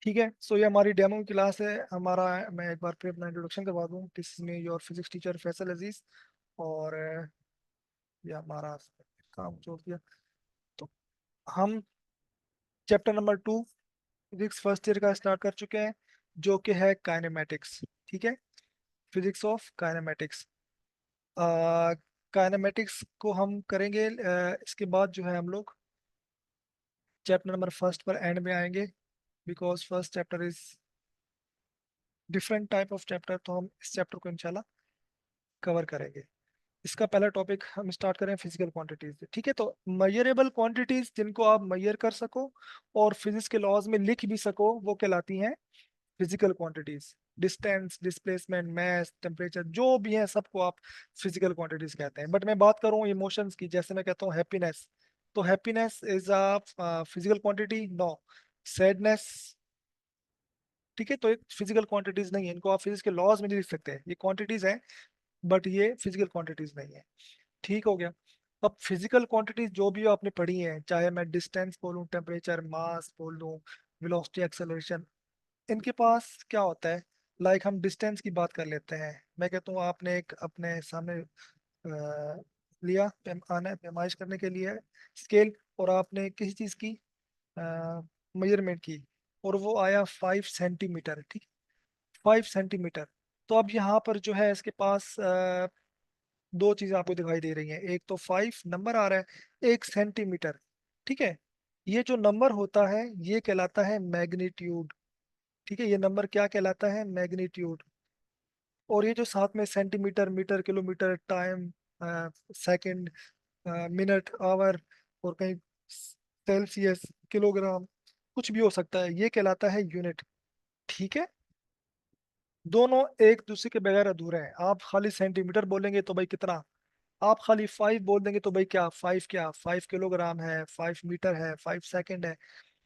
ठीक है, सो ये हमारी डेमो क्लास है हमारा। मैं एक बार फिर अपना इंट्रोडक्शन करवा दूँ। This is me your physics teacher Faisal Aziz. और ये हमारा काम छोड़ दिया। तो हम chapter number 2 physics first year का स्टार्ट कर चुके हैं, जो कि है काइनेमेटिक्स। ठीक है, फिजिक्स ऑफ काइनेमेटिक्स। काइनेमेटिक्स को हम करेंगे, इसके बाद जो है हम लोग चैप्टर नंबर फर्स्ट पर एंड में आएंगे, because first chapter is different type of chapter. तो हम इस चैप्टर को इंशाल्लाह कवर करेंगे। इसका पहला टॉपिक हम स्टार्ट करें फिजिकल क्वांटिटीज से। ठीक है, तो मयरेबल क्वांटिटीज जिनको आप मैयर कर सको और फिजिक्स के लॉज में लिख भी सको, वो कहलाती हैं फिजिकल क्वांटिटीज। डिस्टेंस, डिस्प्लेसमेंट, मास, टेम्परेचर जो भी है सबको आप फिजिकल क्वांटिटीज कहते हैं। बट मैं बात करूँ इमोशंस की, जैसे मैं कहता हूँ हैप्पीनेस, तो happiness is a physical quantity? No. Sadness, ठीक है, तो ये फिजिकल क्वांटिटीज नहीं है, इनको आप फिजिक्स के लॉज में नहीं लिख सकते। ये क्वांटिटीज हैं बट ये फिजिकल क्वांटिटीज नहीं है। ठीक हो गया। अब फिजिकल क्वांटिटीज जो भी आपने पढ़ी हैं, चाहे मैं डिस्टेंस बोलूं, टेम्परेचर, मास बोल दूं, वेलोसिटी, एक्सेलरेशन, इनके पास क्या होता है? लाइक हम डिस्टेंस की बात कर लेते हैं। मैं कहता हूँ आपने एक अपने सामने लिया पैमाना, पैमाइश करने के लिए स्केल, और आपने किसी चीज की मेजरमेंट की, और वो आया 5 सेंटीमीटर। ठीक, 5 सेंटीमीटर। तो अब यहाँ पर जो है इसके पास दो चीजें आपको दिखाई दे रही हैं। एक तो 5 नंबर आ रहा है, 1 सेंटीमीटर। ठीक है, ये जो नंबर होता है ये कहलाता है मैग्नीट्यूड। ठीक है, ये नंबर क्या कहलाता है? मैग्नीट्यूड। और ये जो साथ में centimetre, metre, kilometre, time, second, minute, hour, और कहीं सेल्सियस, किलोग्राम, कुछ भी हो सकता है, ये कहलाता है यूनिट। ठीक है, दोनों एक दूसरे के बगैर अधूरे हैं। आप खाली सेंटीमीटर बोलेंगे तो भाई कितना, आप खाली 5 बोल देंगे तो भाई क्या 5, क्या 5 किलोग्राम है, 5 मीटर है, 5 सेकंड है।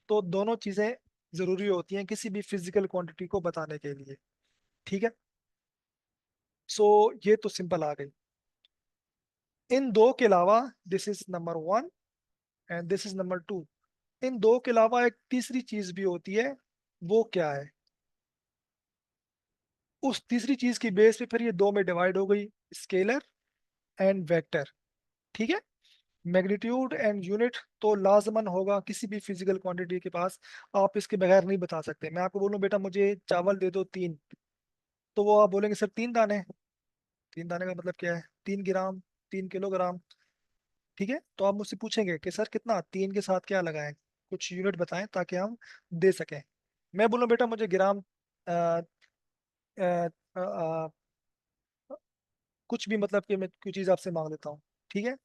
तो दोनों चीजें जरूरी होती हैं किसी भी फिजिकल क्वांटिटी को बताने के लिए। ठीक है, सो ये तो सिंपल आ गई। इन दो के अलावा, this is number 1 and this is number 2, इन दो के अलावा एक तीसरी चीज भी होती है। वो क्या है? उस तीसरी चीज की बेस पे फिर ये दो में डिवाइड हो गई, स्केलर एंड वेक्टर। ठीक है, मैग्नीट्यूड एंड यूनिट तो लाजमन होगा किसी भी फिजिकल क्वांटिटी के पास। आप इसके बगैर नहीं बता सकते। मैं आपको बोलूं बेटा मुझे चावल दे दो 3, तो वो आप बोलेंगे सर 3 दाने। 3 दाने का मतलब क्या है? 3 ग्राम, 3 किलोग्राम। ठीक है, तो आप मुझसे पूछेंगे कि सर कितना, 3 के साथ क्या लगाएं, कुछ यूनिट बताएं ताकि हम दे सकें। मैं बोलूं बेटा मुझे ग्राम, आ, आ, आ, कुछ भी, मतलब कि मैं कोई चीज़ आपसे मांग लेता हूँ। ठीक है,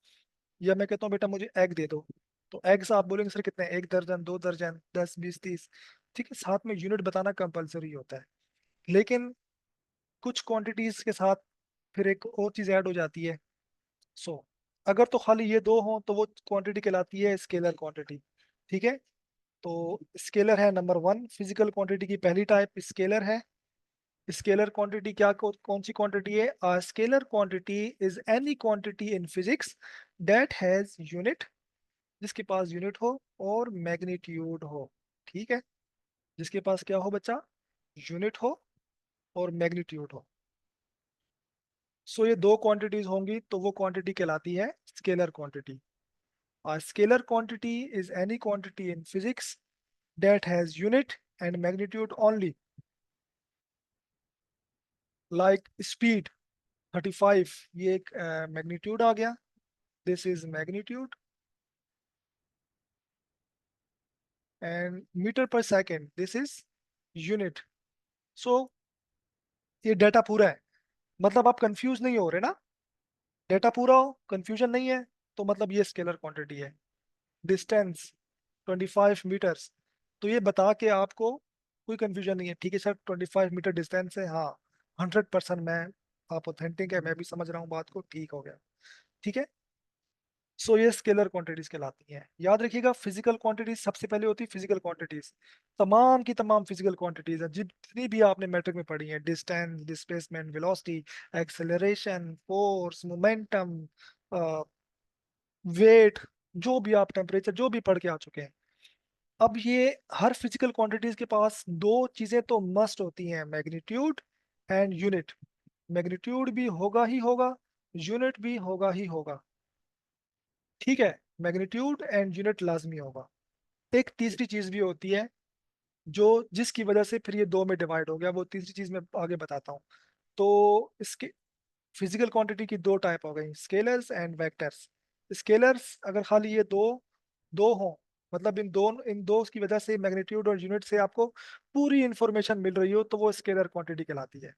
या मैं कहता हूँ बेटा मुझे एग दे दो, तो एग्स आप बोलेंगे सर कितने, 1 दर्जन, 2 दर्जन, 10, 20, 30। ठीक है, साथ में यूनिट बताना कंपलसरी होता है। लेकिन कुछ क्वांटिटीज के साथ फिर एक और चीज ऐड हो जाती है। सो अगर तो खाली ये दो हों तो वो क्वांटिटी कहलाती है स्केलर क्वांटिटी। ठीक है, तो स्केलर है नंबर 1, फिजिकल क्वांटिटी की पहली टाइप स्केलर है। स्केलर क्वांटिटी क्या, कौन सी क्वांटिटी है? Scalar quantity is any quantity in physics that has unit, जिसके पास यूनिट हो और मैग्नीट्यूड हो। ठीक है, जिसके पास क्या हो बच्चा? यूनिट हो और मैग्नीट्यूड हो। सो ये दो क्वांटिटीज होंगी तो वो क्वांटिटी कहलाती है scalar quantity. Scalar quantity is any quantity in physics that has unit and magnitude only. Like speed 35, ये एक मैग्नीट्यूड आ गया, this is magnitude. And metre per second, this is unit. So ये डाटा पूरा है, मतलब आप कंफ्यूज नहीं हो रहे ना। डेटा पूरा हो, कंफ्यूजन नहीं है, तो मतलब ये स्केलर क्वांटिटी है। डिस्टेंस 25 मीटर्स, तो ये बता के आपको कोई कंफ्यूजन नहीं है। ठीक है सर 25 मीटर डिस्टेंस है, हाँ 100% मैं, आप ऑथेंटिक है, मैं भी समझ रहा हूँ बात को, ठीक हो गया। ठीक है, सो ये स्केलर क्वांटिटीज कहलाती हैं। याद रखिएगा फिजिकल क्वांटिटीज सबसे पहले होती है फिजिकल क्वांटिटीज। तमाम की तमाम फिजिकल क्वांटिटीज है जितनी भी आपने मैट्रिक में पढ़ी है, distance, displacement, velocity, acceleration, force, momentum, weight, जो भी आप टेम्परेचर जो भी पढ़ के आ चुके हैं, अब ये हर फिजिकल क्वांटिटीज के पास दो चीजें तो मस्ट होती हैं, मैग्नीट्यूड एंड यूनिट। मैग्नीट्यूड भी होगा ही होगा, यूनिट भी होगा ही होगा। ठीक है, मैग्नीट्यूड एंड यूनिट लाजमी होगा। एक तीसरी चीज भी होती है जो जिसकी वजह से फिर ये दो में डिवाइड हो गया, वो तीसरी चीज मैं आगे बताता हूँ। तो इसके फिजिकल क्वांटिटी की दो टाइप हो गई, स्केलर्स एंड वेक्टर्स। स्केलर्स अगर खाली ये दो दो हों, मतलब इन दो की वजह से मैग्नीट्यूड और यूनिट से आपको पूरी इंफॉर्मेशन मिल रही हो, तो वो स्केलर क्वांटिटी कहलाती है।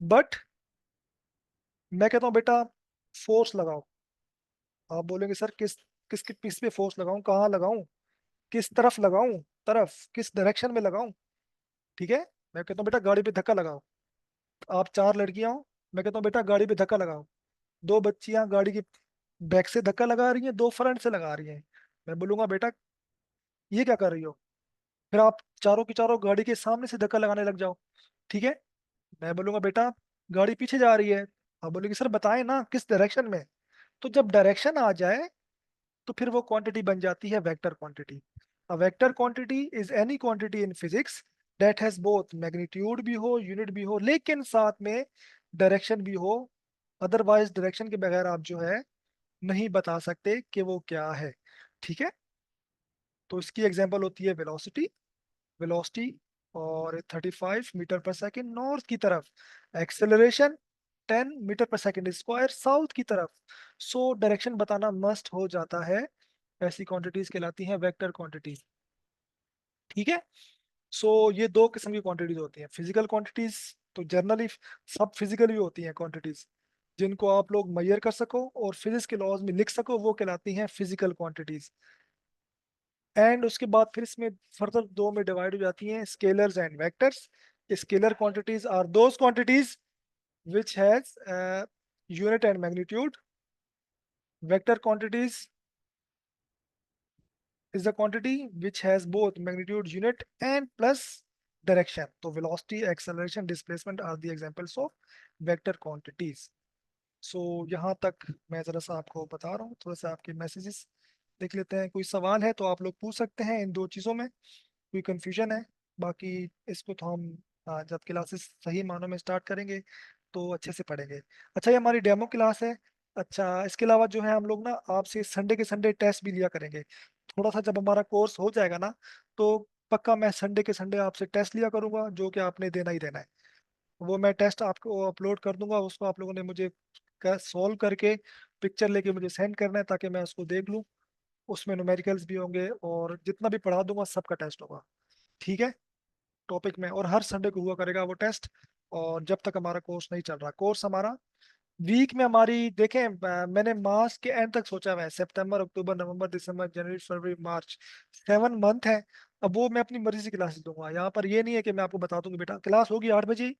बट मैं कहता हूँ बेटा फोर्स लगाओ। आप बोलेंगे सर किस पे फोर्स लगाऊं, कहाँ लगाऊं, किस तरफ लगाऊं, तरफ किस डायरेक्शन में लगाऊं। ठीक है, मैं कहता हूँ बेटा गाड़ी पे धक्का लगाओ। आप चार लड़कियां हो, मैं कहता हूँ बेटा गाड़ी पे धक्का लगाओ। दो बच्चियां गाड़ी की बैक से धक्का लगा रही हैं, दो फ्रंट से लगा रही हैं। मैं बोलूंगा बेटा ये क्या कर रही हो। फिर आप चारों की चारों गाड़ी के सामने से धक्का लगाने लग जाओ। ठीक है, मैं बोलूंगा बेटा गाड़ी पीछे जा रही है। आप बोलेंगे सर बताएं ना किस डायरेक्शन में। तो जब डायरेक्शन आ जाए तो फिर वो क्वांटिटी बन जाती है vector quantity. A vector quantity is any quantity in physics that has both magnitude भी हो, यूनिट भी हो, लेकिन साथ में डायरेक्शन भी हो। अदरवाइज डायरेक्शन के बगैर आप जो है नहीं बता सकते कि वो क्या है। ठीक है, तो इसकी एग्जांपल होती है वेलोसिटी। वेलोसिटी और 35 मीटर पर सेकेंड नॉर्थ की तरफ, acceleration 10 metre per second square south की तरफ। सो डायरेक्शन बताना मस्ट हो जाता है। ऐसी क्वांटिटीज कहलाती हैं वेक्टर क्वांटिटीज। ठीक है, सो ये दो किस्म की क्वांटिटीज होती हैं फिजिकल क्वांटिटीज। तो जनरली सब फिजिकल भी होती हैं क्वांटिटीज, जिनको आप लोग मेजर कर सको और फिजिक्स के लॉज में लिख सको, वो कहलाती हैं फिजिकल क्वांटिटीज। एंड उसके बाद फिर इसमें फर्दर दो में डिवाइड हो जाती हैं, scalars and vectors. Scalar quantities are those quantities which has unit and magnitude. Vector quantities is the quantity which has both magnitude, unit and plus direction. तो velocity, acceleration, displacement are the examples of vector quantities. सो यहाँ तक मैं जरा सा आपको बता रहा हूँ, थोड़ा सा आपके मैसेजेस देख लेते हैं। कोई सवाल है तो आप लोग पूछ सकते हैं इन दो चीज़ों में, कोई कंफ्यूजन है। बाकी इसको तो हम जब क्लासेस सही मानों में स्टार्ट करेंगे तो अच्छे से पढ़ेंगे। अच्छा, ये हमारी डेमो क्लास है। अच्छा, इसके अलावा जो है हम लोग ना आपसे संडे के संडे टेस्ट भी लिया करेंगे। थोड़ा सा जब हमारा कोर्स हो जाएगा ना, तो पक्का मैं संडे के संडे आपसे टेस्ट लिया करूंगा, जो कि आपने देना ही देना है। वो मैं टेस्ट आपको अपलोड कर दूंगा, उसको आप लोगों ने मुझे सॉल्व करके पिक्चर लेके मुझे सेंड करना है, ताकि मैं उसको देख लूँ। उसमें न्यूमेरिकल्स भी होंगे और जितना भी पढ़ा दूंगा सबका टेस्ट होगा। ठीक है, टॉपिक में, और हर संडे को हुआ करेगा वो टेस्ट। और जब तक हमारा कोर्स नहीं चल रहा, कोर्स हमारा वीक में हमारी देखें, मैंने मार्च के एंड तक सोचा हुआ है, सितंबर, अक्टूबर, नवंबर, दिसंबर, जनवरी, फरवरी, मार्च, 7 मंथ है। अब वो मैं अपनी मर्जी से क्लासेस दूंगा। यहाँ पर ये नहीं है कि मैं आपको बता दूंगी बेटा क्लास होगी 8 बजे,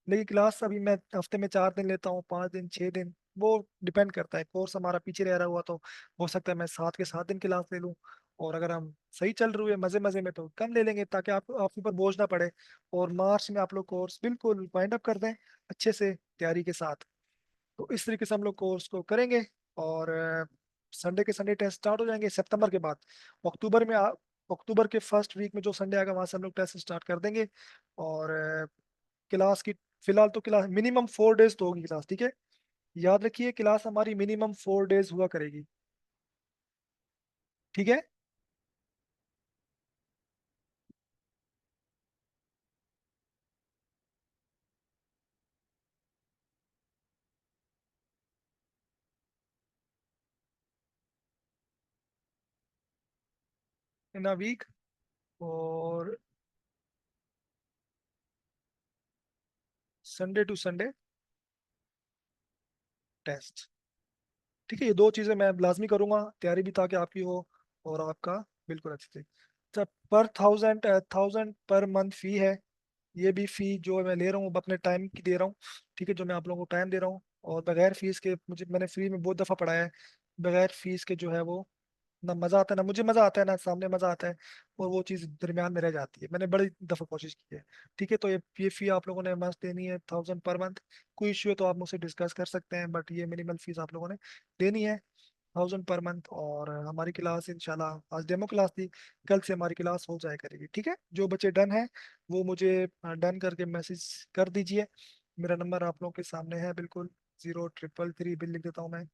लेकिन क्लास अभी मैं हफ्ते में 4 दिन लेता हूँ, 5 दिन, 6 दिन, वो डिपेंड करता है। कोर्स हमारा पीछे रह रहा हुआ तो हो सकता है मैं 7 के 7 दिन क्लास ले लूँ। और अगर हम सही चल रहे हैं मजे मजे में तो कम ले लेंगे, ताकि आपके ऊपर बोझ ना पड़े। और मार्च में आप लोग कोर्स बिल्कुल वाइंड अप कर दें अच्छे से तैयारी के साथ। तो इस तरीके से हम लोग कोर्स को करेंगे। और संडे के संडे टेस्ट स्टार्ट हो जाएंगे सितंबर के बाद। अक्टूबर में अक्टूबर के फर्स्ट वीक में जो संडे आएगा वहां से हम लोग टेस्ट स्टार्ट कर देंगे। और क्लास की फिलहाल तो क्लास मिनिमम 4 डेज तो होगी क्लास। ठीक है, याद रखिए क्लास हमारी मिनिमम 4 डेज हुआ करेगी। ठीक है, इन अ वीक। और संडे टू संडे टेस्ट। ठीक है, ये दो चीजें मैं लाजमी करूंगा, तैयारी भी ताकि आपकी हो और आपका बिल्कुल अच्छे से। जब पर थाउजेंड पर मंथ फी है। ये भी फी जो मैं ले रहा हूँ वो अपने टाइम की दे रहा हूँ। ठीक है, जो मैं आप लोगों को टाइम दे रहा हूँ, और बगैर फीस के मैंने फ्री में बहुत दफ़ा पढ़ाया है। बगैर फीस के जो है वो ना मज़ा आता है, ना मुझे मज़ा आता है, ना सामने मज़ा आता है। और वो चीज़ दरमियान में रह जाती है। मैंने बड़ी दफ़ा कोशिश की है। ठीक है, तो ये फी आप लोगों ने मस्त देनी है, 1000 पर मंथ। कोई इश्यू है तो आप मुझसे डिस्कस कर सकते हैं, बट ये मिनिमल फीस आप लोगों ने देनी है। 1000 पर मंथ। और हमारी क्लास इंशाल्लाह आज डेमो क्लास थी, कल से हमारी क्लास हो जाया करेगी। ठीक है, जो बच्चे डन है वो मुझे डन करके मैसेज कर दीजिए। मेरा नंबर आप लोगों के सामने है बिल्कुल, 0333 बिल लिख देता हूँ मैं।